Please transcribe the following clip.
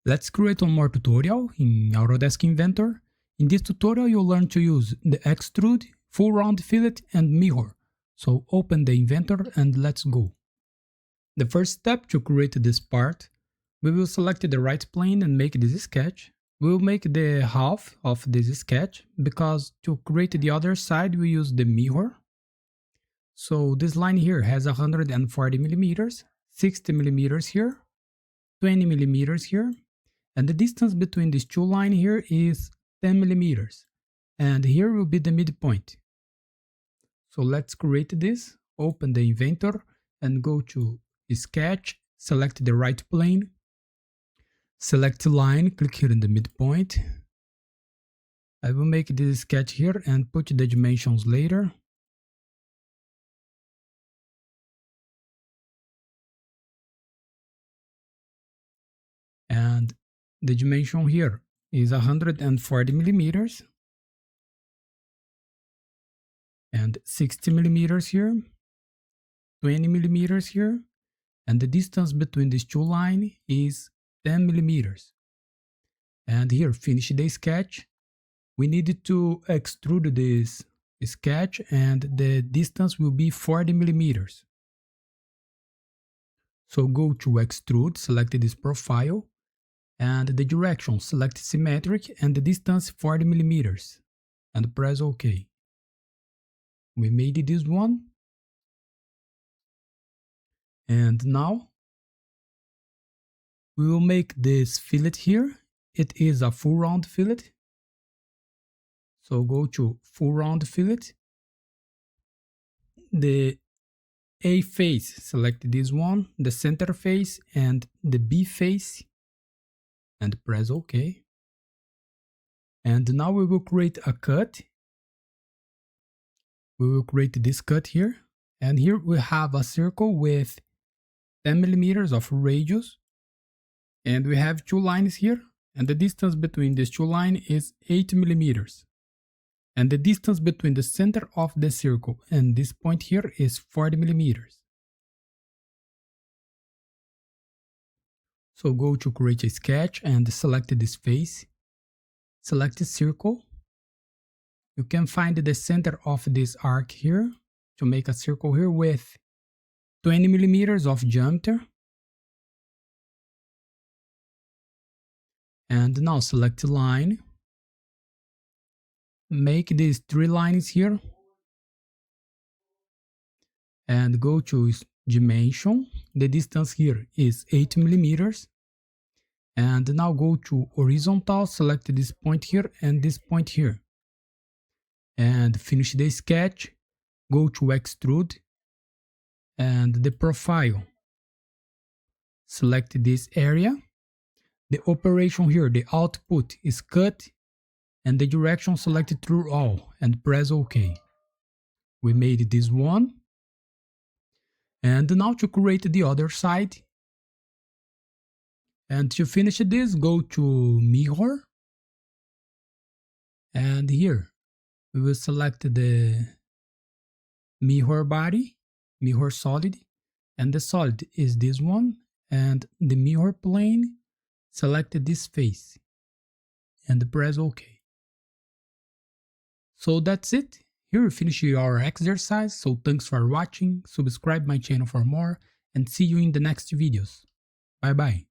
Let's create one more tutorial in Autodesk Inventor. In this tutorial you'll learn to use the Extrude, full round fillet and mirror. So open the Inventor and let's go. The first step to create this part, we will select the right plane and make this sketch. We will make the half of this sketch because to create the other side we use the mirror. So this line here has 140 millimeters, 60 millimeters here, 20 millimeters here. And the distance between these two lines here is 10 millimeters. And here will be the midpoint. So let's create this. Open the Inventor and go to Sketch, select the right plane. Select line, click here in the midpoint. I will make this sketch here and put the dimensions later. And the dimension here is 140 millimeters and 60 millimeters here, 20 millimeters here, and the distance between these two lines is 10 millimeters. And here, finish the sketch. We need to extrude this sketch and the distance will be 40 millimeters. So go to Extrude, select this profile. And the direction, select symmetric and the distance 40 millimeters and press OK. We made this one. And now we will make this fillet here. It is a full round fillet. So go to full round fillet. The A face, select this one, the center face and the B face. And press OK. And now we will create a cut. We will create this cut here. And here we have a circle with 10 millimeters of radius. And we have two lines here. And the distance between these two lines is 8 millimeters. And the distance between the center of the circle and this point here is 40 millimeters. So go to create a sketch and select this face. Select the circle. You can find the center of this arc here to make a circle here with 20 millimeters of diameter. And now select the line. Make these three lines here. And go to dimension. The distance here is 8 millimeters. And now go to horizontal, select this point here and this point here. And finish the sketch. Go to Extrude. And the profile. Select this area. The operation here, the output is cut. And the direction selected through all and press OK. We made this one. And now to create the other side. And to finish this, go to mirror. And here we will select the mirror body, mirror solid. And the solid is this one. And the mirror plane, select this face. And press OK. So that's it. Here we finish our exercise. So thanks for watching. Subscribe my channel for more. And see you in the next videos. Bye bye.